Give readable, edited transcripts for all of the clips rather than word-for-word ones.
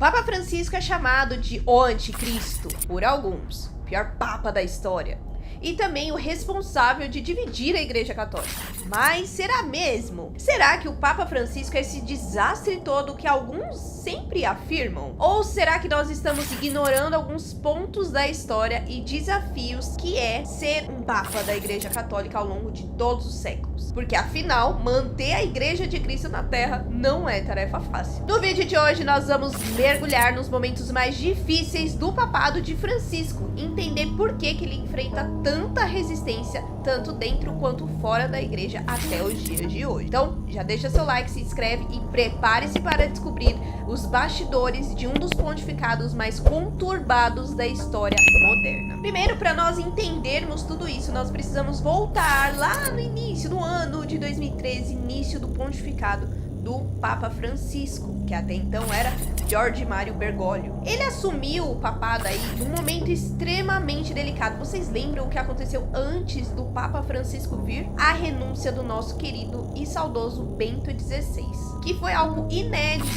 Papa Francisco é chamado de o Anticristo por alguns, o pior papa da história, e também o responsável de dividir a Igreja Católica. Mas será mesmo? Será que o Papa Francisco é esse desastre todo que alguns sempre afirmam? Ou será que nós estamos ignorando alguns pontos da história e desafios que é ser um Papa da Igreja Católica ao longo de todos os séculos? Porque afinal, manter a Igreja de Cristo na Terra não é tarefa fácil. No vídeo de hoje nós vamos mergulhar nos momentos mais difíceis do papado de Francisco, entender por que ele enfrenta tanta resistência, tanto dentro quanto fora da igreja até os dias de hoje. Então, já deixa seu like, se inscreve e prepare-se para descobrir os bastidores de um dos pontificados mais conturbados da história moderna. Primeiro, para nós entendermos tudo isso, nós precisamos voltar lá no início do ano de 2013, início do pontificado do Papa Francisco, que até então era Jorge Mário Bergoglio. Ele assumiu o papado aí num momento extremamente delicado. Vocês lembram o que aconteceu antes do Papa Francisco vir? A renúncia do nosso querido e saudoso Bento XVI, que foi algo inédito,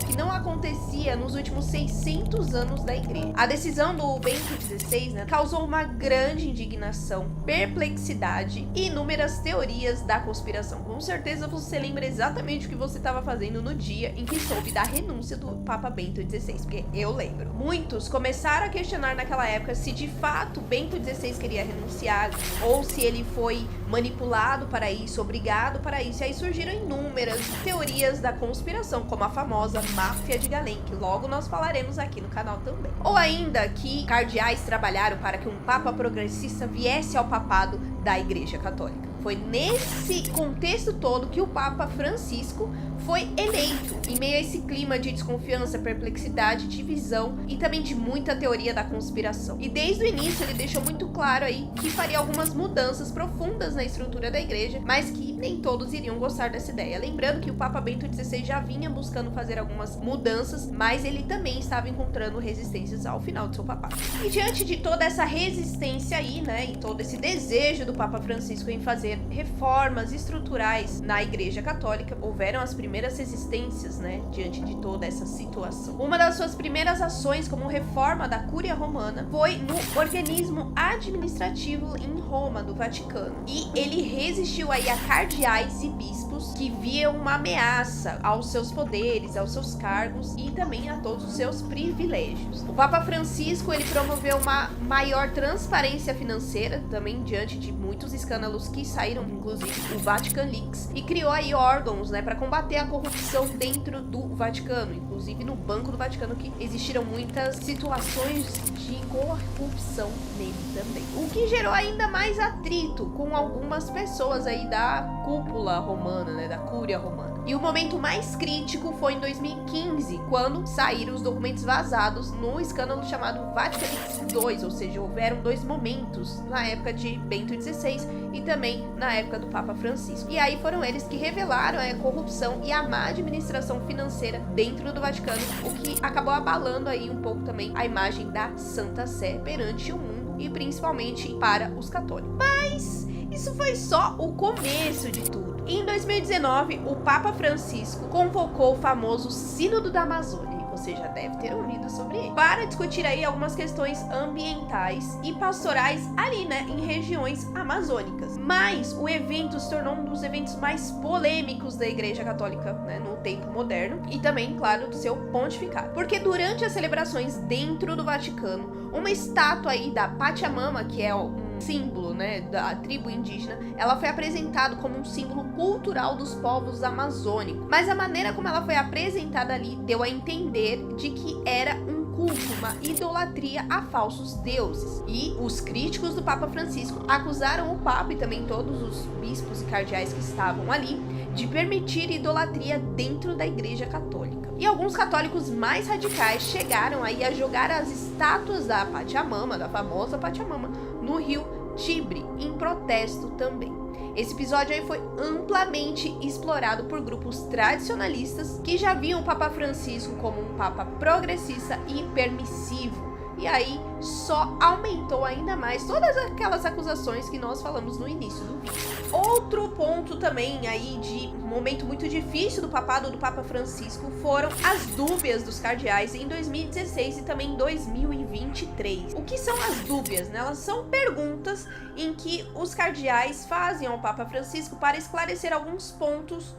que não acontecia nos últimos 600 anos da igreja. A decisão do Bento XVI, causou uma grande indignação, perplexidade e inúmeras teorias da conspiração. Com certeza você lembra exatamente o que você estava fazendo no dia em que soube da renúncia do Papa Bento XVI, porque eu lembro. Muitos começaram a questionar naquela época se de fato Bento XVI queria renunciar ou se ele foi manipulado para isso, obrigado para isso. E aí surgiram inúmeras teorias da conspiração, como a famosa máfia de Galém, que logo nós falaremos aqui no canal também. Ou ainda que cardeais trabalharam para que um papa progressista viesse ao papado da Igreja Católica. Foi nesse contexto todo que o Papa Francisco foi eleito, em meio a esse clima de desconfiança, perplexidade, divisão e também de muita teoria da conspiração. E desde o início ele deixou muito claro aí que faria algumas mudanças profundas na estrutura da igreja, mas que nem todos iriam gostar dessa ideia. Lembrando que o Papa Bento XVI já vinha buscando fazer algumas mudanças, mas ele também estava encontrando resistências ao final do seu papado. E diante de toda essa resistência aí, e todo esse desejo do Papa Francisco em fazer reformas estruturais na Igreja Católica, houveram as primeiras resistências, diante de toda essa situação. Uma das suas primeiras ações como reforma da Cúria Romana foi no organismo administrativo em Roma, do Vaticano. E ele resistiu aí a cardeais e bispos que viam uma ameaça aos seus poderes, aos seus cargos e também a todos os seus privilégios. O Papa Francisco, ele promoveu uma maior transparência financeira, também diante de muitos escândalos que saíram, inclusive o Vatican Leaks, e criou aí órgãos, para combater a corrupção dentro do Vaticano, inclusive no Banco do Vaticano, que existiram muitas situações de corrupção nele também. O que gerou ainda mais atrito com algumas pessoas aí da cúpula romana, da Cúria Romana. E o momento mais crítico foi em 2015, quando saíram os documentos vazados no escândalo chamado Vatican Leaks 2, ou seja, houveram dois momentos na época de Bento XVI e também na época do Papa Francisco. E aí foram eles que revelaram a corrupção e a má administração financeira dentro do Vaticano, o que acabou abalando aí um pouco também a imagem da Santa Sé perante o mundo e principalmente para os católicos. Mas isso foi só o começo de tudo. Em 2019, o Papa Francisco convocou o famoso Sínodo da Amazônia, você já deve ter ouvido sobre ele, para discutir aí algumas questões ambientais e pastorais ali, em regiões amazônicas. Mas o evento se tornou um dos eventos mais polêmicos da Igreja Católica, no tempo moderno e também, claro, do seu pontificado. Porque durante as celebrações dentro do Vaticano, uma estátua aí da Pachamama, que é símbolo, da tribo indígena, ela foi apresentada como um símbolo cultural dos povos amazônicos. Mas a maneira como ela foi apresentada ali deu a entender de que era um culto, uma idolatria a falsos deuses. E os críticos do Papa Francisco acusaram o Papa e também todos os bispos e cardeais que estavam ali de permitir idolatria dentro da Igreja Católica. E alguns católicos mais radicais chegaram aí a jogar as estátuas da Pachamama, da famosa Pachamama, no rio Tibre, em protesto também. Esse episódio aí foi amplamente explorado por grupos tradicionalistas que já viam o Papa Francisco como um papa progressista e permissivo, e aí só aumentou ainda mais todas aquelas acusações que nós falamos no início do vídeo. Outro ponto também aí de um momento muito difícil do papado do Papa Francisco foram as dúbias dos cardeais em 2016 e também em 2023. O que são as dúbias, né? Elas são perguntas em que os cardeais fazem ao Papa Francisco para esclarecer alguns pontos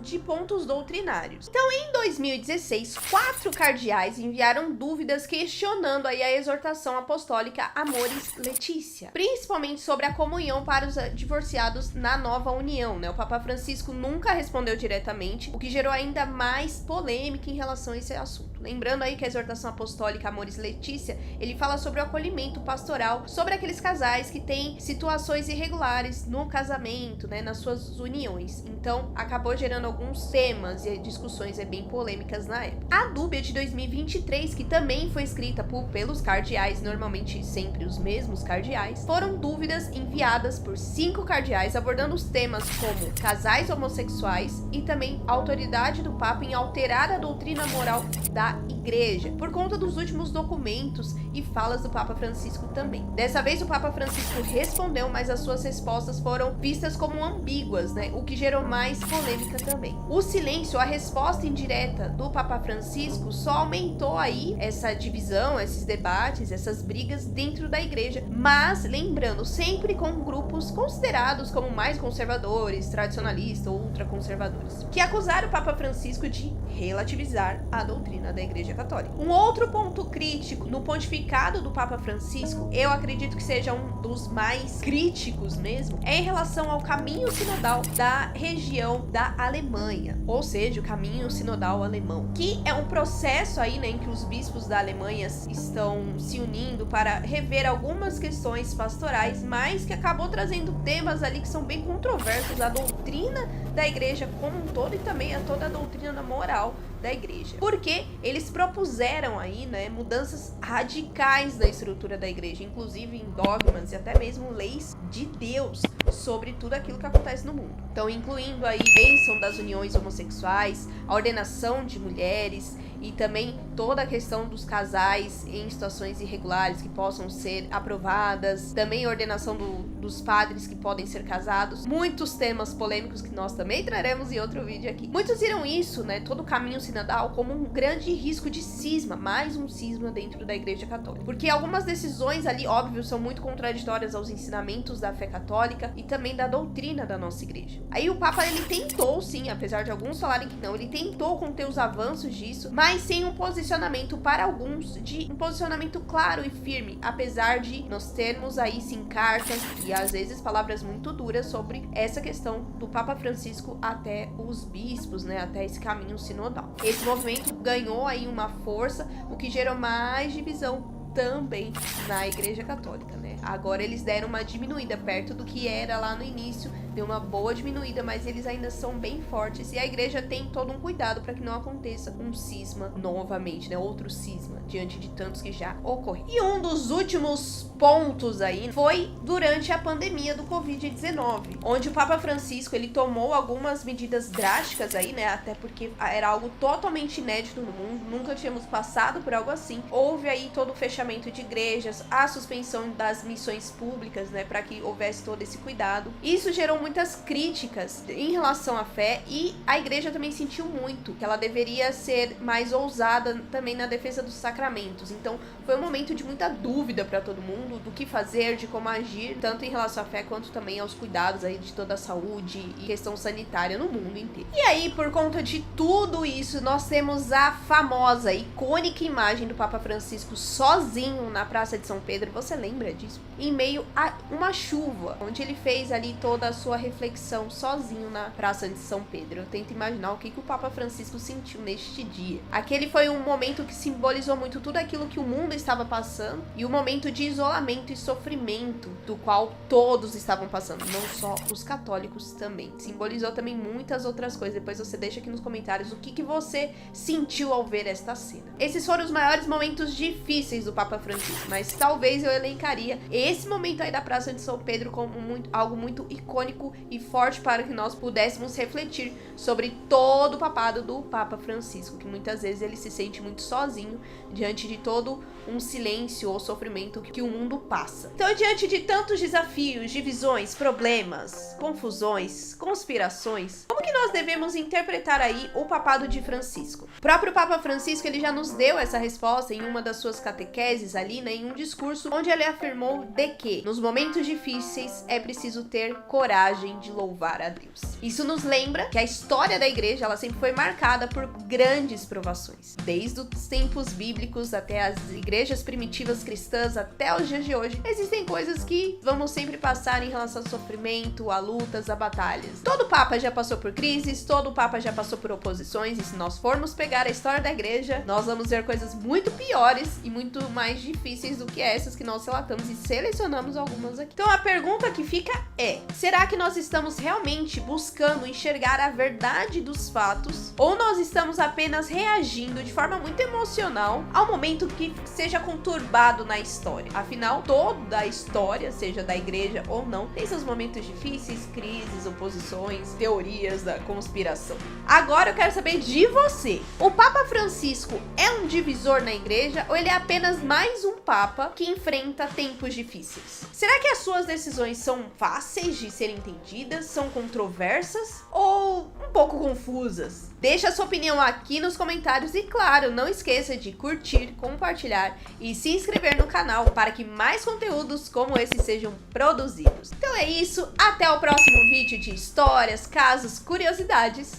doutrinários. Então, em 2016, 4 cardeais enviaram dúvidas questionando aí a exortação apostólica Amoris Laetitia, principalmente sobre a comunhão para os divorciados na nova união, né? O Papa Francisco nunca respondeu diretamente, o que gerou ainda mais polêmica em relação a esse assunto. Lembrando aí que a exortação apostólica Amoris Laetitia, ele fala sobre o acolhimento pastoral, sobre aqueles casais que têm situações irregulares no casamento, né, nas suas uniões. Então, acabou gerando alguns temas e discussões bem polêmicas na época. A dúbia de 2023, que também foi escrita pelos cardeais, normalmente sempre os mesmos cardeais, foram dúvidas enviadas por 5 cardeais abordando os temas como casais homossexuais e também a autoridade do Papa em alterar a doutrina moral da Igreja, por conta dos últimos documentos e falas do Papa Francisco também. Dessa vez o Papa Francisco respondeu, mas as suas respostas foram vistas como ambíguas, né? O que gerou mais polêmica também. O silêncio, a resposta indireta do Papa Francisco só aumentou aí essa divisão, esses debates, essas brigas dentro da Igreja, mas lembrando, sempre com grupos considerados como mais conservadores, tradicionalistas ou ultraconservadores, que acusaram o Papa Francisco de relativizar a doutrina da Igreja Católica. Um outro ponto crítico no pontificado do Papa Francisco, eu acredito que seja um dos mais críticos mesmo, é em relação ao caminho sinodal da região da Alemanha, ou seja, o caminho sinodal alemão, que é um processo aí, né, em que os bispos da Alemanha estão se unindo para rever algumas questões pastorais, mas que acabou trazendo temas ali que são bem controversos, a doutrina da Igreja como um todo e também a toda a doutrina moral da Igreja, porque eles propuseram aí, né, mudanças radicais na estrutura da Igreja, inclusive em dogmas e até mesmo leis de Deus sobre tudo aquilo que acontece no mundo. Então, incluindo aí a bênção das uniões homossexuais, a ordenação de mulheres e também toda a questão dos casais em situações irregulares que possam ser aprovadas, também a ordenação dos padres que podem ser casados, muitos temas polêmicos que nós também traremos em outro vídeo aqui. Muitos viram isso, né, todo o caminho sinodal como um grande risco de cisma, mais um cisma dentro da Igreja Católica, porque algumas decisões ali, óbvio, são muito contraditórias aos ensinamentos da fé católica e também da doutrina da nossa Igreja. Aí o Papa, ele tentou sim, apesar de alguns falarem que não, ele tentou conter os avanços disso, mas sem um posicionamento para alguns, de um posicionamento claro e firme, apesar de nós termos aí sim cartas e às vezes palavras muito duras sobre essa questão do Papa Francisco até os bispos, né, até esse caminho sinodal. Esse movimento ganhou aí uma força, o que gerou mais divisão também na Igreja Católica, né? Agora eles deram uma diminuída perto do que era lá no início, deu uma boa diminuída, mas eles ainda são bem fortes e a Igreja tem todo um cuidado para que não aconteça um cisma novamente, né? Outro cisma diante de tantos que já ocorreram. E um dos últimos pontos aí foi durante a pandemia do Covid-19, onde o Papa Francisco, ele tomou algumas medidas drásticas aí, né? Até porque era algo totalmente inédito no mundo, nunca tínhamos passado por algo assim. Houve aí todo o fechamento de igrejas, a suspensão das missões públicas, né, para que houvesse todo esse cuidado. Isso gerou muitas críticas em relação à fé e a Igreja também sentiu muito que ela deveria ser mais ousada também na defesa dos sacramentos. Então, foi um momento de muita dúvida para todo mundo do que fazer, de como agir, tanto em relação à fé quanto também aos cuidados aí de toda a saúde e questão sanitária no mundo inteiro. E aí, por conta de tudo isso, nós temos a famosa, icônica imagem do Papa Francisco sozinho na Praça de São Pedro. Você lembra disso? Em meio a uma chuva, onde ele fez ali toda a sua reflexão sozinho na Praça de São Pedro. Eu tento imaginar o que o Papa Francisco sentiu neste dia. Aquele foi um momento que simbolizou muito tudo aquilo que o mundo estava passando e o momento de isolamento e sofrimento do qual todos estavam passando, não só os católicos também. Simbolizou também muitas outras coisas. Depois você deixa aqui nos comentários o que você sentiu ao ver esta cena. Esses foram os maiores momentos difíceis do Papa Francisco, mas talvez eu elencaria esse momento aí da Praça de São Pedro como algo muito icônico e forte para que nós pudéssemos refletir sobre todo o papado do Papa Francisco, que muitas vezes ele se sente muito sozinho diante de todo um silêncio ou sofrimento que o mundo passa. Então, diante de tantos desafios, divisões, problemas, confusões, conspirações, como que nós devemos interpretar aí o papado de Francisco? O próprio Papa Francisco, ele já nos deu essa resposta em uma das suas catequeses ali, né, em um discurso onde ele afirmou de que nos momentos difíceis é preciso ter coragem de louvar a Deus. Isso nos lembra que a história da igreja, ela sempre foi marcada por grandes provações. Desde os tempos bíblicos até as igrejas primitivas cristãs, até os dias de hoje, existem coisas que vamos sempre passar em relação ao sofrimento, a lutas, a batalhas. Todo Papa já passou por crises, todo Papa já passou por oposições, e se nós formos pegar a história da igreja, nós vamos ver coisas muito piores e muito mais difíceis do que essas que nós relatamos e selecionamos algumas aqui. Então a pergunta que fica é: será que nós estamos realmente buscando enxergar a verdade dos fatos, ou nós estamos apenas reagindo de forma muito emocional ao momento que seja conturbado na história? Afinal, toda a história, seja da igreja ou não, tem seus momentos difíceis, crises, oposições, teorias da conspiração. Agora eu quero saber de você. O Papa Francisco é um divisor na igreja ou ele é apenas mais um Papa que enfrenta tempos difíceis? Será que as suas decisões são fáceis de serem entendidas, são controversas ou um pouco confusas? Deixa a sua opinião aqui nos comentários e, claro, não esqueça de curtir, compartilhar e se inscrever no canal para que mais conteúdos como esse sejam produzidos. Então é isso, até o próximo vídeo de histórias, casos, curiosidades.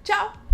Tchau!